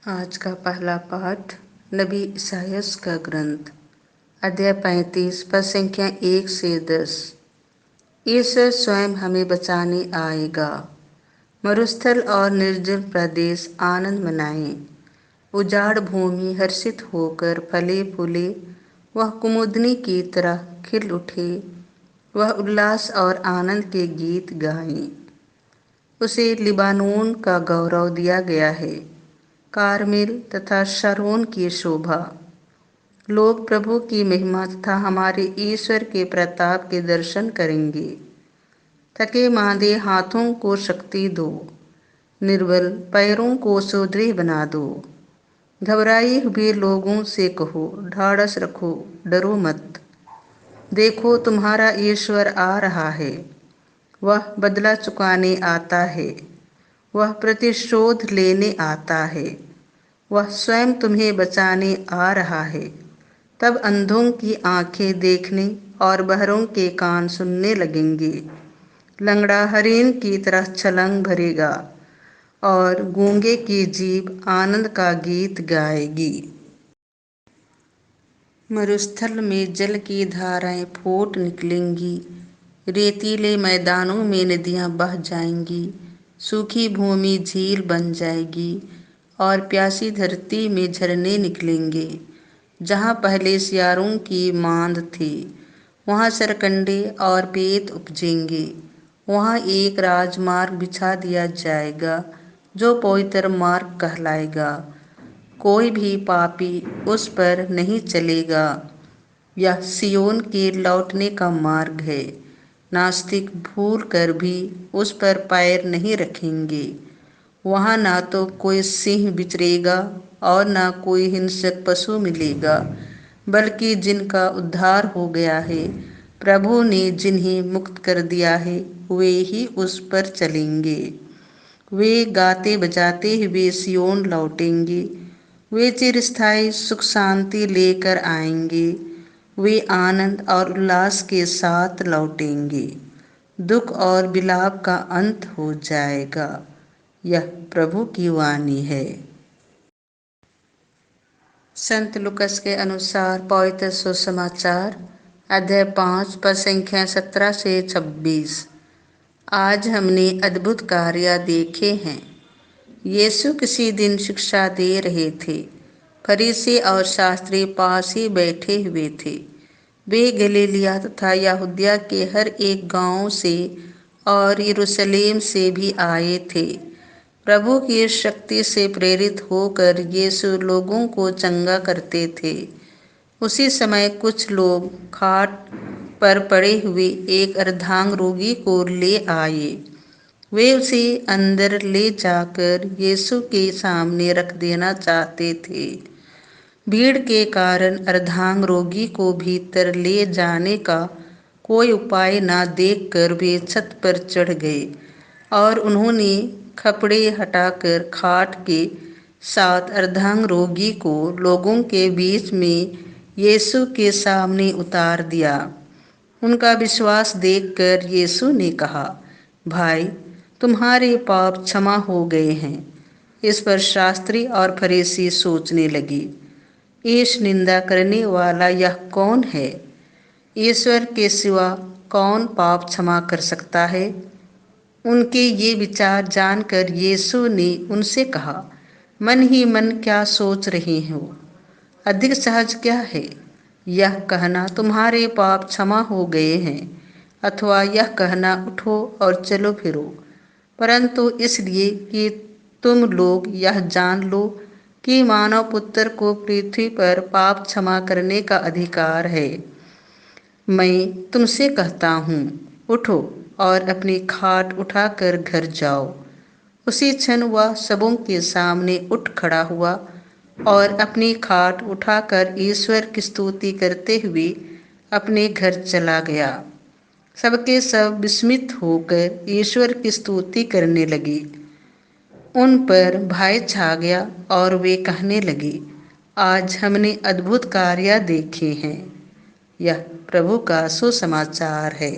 आज का पहला पाठ नबी ईसायास का ग्रंथ अध्याय 35 पद संख्या 1 से 10। ईश्वर स्वयं हमें बचाने आएगा। मरुस्थल और निर्जल प्रदेश आनंद मनाएं। उजाड़ भूमि हर्षित होकर फले फूले, वह कुमुदनी की तरह खिल उठे। वह उल्लास और आनंद के गीत गाएं। उसे लिबानोन का गौरव दिया गया है, कारमेल तथा शरोन की शोभा। लोग प्रभु की महिमा तथा हमारे ईश्वर के प्रताप के दर्शन करेंगे। थके मांदे हाथों को शक्ति दो, निर्बल पैरों को सुदृढ़ बना दो। घबराए हुए लोगों से कहो, ढाढ़स रखो, डरो मत। देखो, तुम्हारा ईश्वर आ रहा है। वह बदला चुकाने आता है, वह प्रतिशोध लेने आता है। वह स्वयं तुम्हें बचाने आ रहा है। तब अंधों की आंखें देखने और बहरों के कान सुनने लगेंगे। लंगड़ा हरिण की तरह छलांग भरेगा और गूंगे की जीभ आनंद का गीत गाएगी। मरुस्थल में जल की धाराएं फूट निकलेंगी। रेतीले मैदानों में नदियां बह जाएंगी। सूखी भूमि झील बन जाएगी और प्यासी धरती में झरने निकलेंगे। जहाँ पहले सियारों की मांद थी, वहाँ सरकंडे और पेट उपजेंगे। वहाँ एक राजमार्ग बिछा दिया जाएगा, जो पवित्र मार्ग कहलाएगा। कोई भी पापी उस पर नहीं चलेगा। यह सियोन के लौटने का मार्ग है। नास्तिक भूल कर भी उस पर पैर नहीं रखेंगे। वहाँ ना तो कोई सिंह विचरेगा और ना कोई हिंसक पशु मिलेगा, बल्कि जिनका उद्धार हो गया है, प्रभु ने जिन्हें मुक्त कर दिया है, वे ही उस पर चलेंगे। वे गाते बजाते हुए सियोन लौटेंगे। वे चिरस्थायी सुख शांति लेकर आएंगे। वे आनंद और उल्लास के साथ लौटेंगे। दुख और विलाप का अंत हो जाएगा। यह प्रभु की वाणी है। संत लुकस के अनुसार पवित्र सुसमाचार अध्याय 5 पद संख्या 17 से 26। आज हमने अद्भुत कार्य देखे हैं। यीशु किसी दिन शिक्षा दे रहे थे। फरीसी और शास्त्री पास ही बैठे हुए थे। वे गलीलिया तथा यहूदिया के हर एक गांव से और यरूशलेम से भी आए थे। प्रभु की शक्ति से प्रेरित होकर यीशु लोगों को चंगा करते थे। उसी समय कुछ लोग खाट पर पड़े हुए एक अर्धांग रोगी को ले आए। वे उसे अंदर ले जाकर यीशु के सामने रख देना चाहते थे। भीड़ के कारण अर्धांग रोगी को भीतर ले जाने का कोई उपाय न देखकर वे छत पर चढ़ गए और उन्होंने कपड़े हटाकर खाट के साथ अर्धांग रोगी को लोगों के बीच में यीशु के सामने उतार दिया। उनका विश्वास देखकर यीशु ने कहा, भाई, तुम्हारे पाप क्षमा हो गए हैं। इस पर शास्त्री और फरीसी सोचने लगे, ईश निंदा करने वाला यह कौन है? ईश्वर के सिवा कौन पाप क्षमा कर सकता है? उनके ये विचार जानकर यीशु ने उनसे कहा, मन ही मन क्या सोच रहे हो? अधिक सहज क्या है, यह कहना तुम्हारे पाप क्षमा हो गए हैं, अथवा यह कहना उठो और चलो फिरो? परंतु इसलिए कि तुम लोग यह जान लो कि मानव पुत्र को पृथ्वी पर पाप क्षमा करने का अधिकार है। मैं तुमसे कहता हूँ, उठो और अपनी खाट उठाकर घर जाओ। उसी क्षण वह सबों के सामने उठ खड़ा हुआ और अपनी खाट उठाकर ईश्वर की स्तुति करते हुए अपने घर चला गया। सबके सब विस्मित होकर ईश्वर की स्तुति करने लगे। उन पर भय छा गया और वे कहने लगे, आज हमने अद्भुत कार्य देखे हैं। यह प्रभु का सुसमाचार है।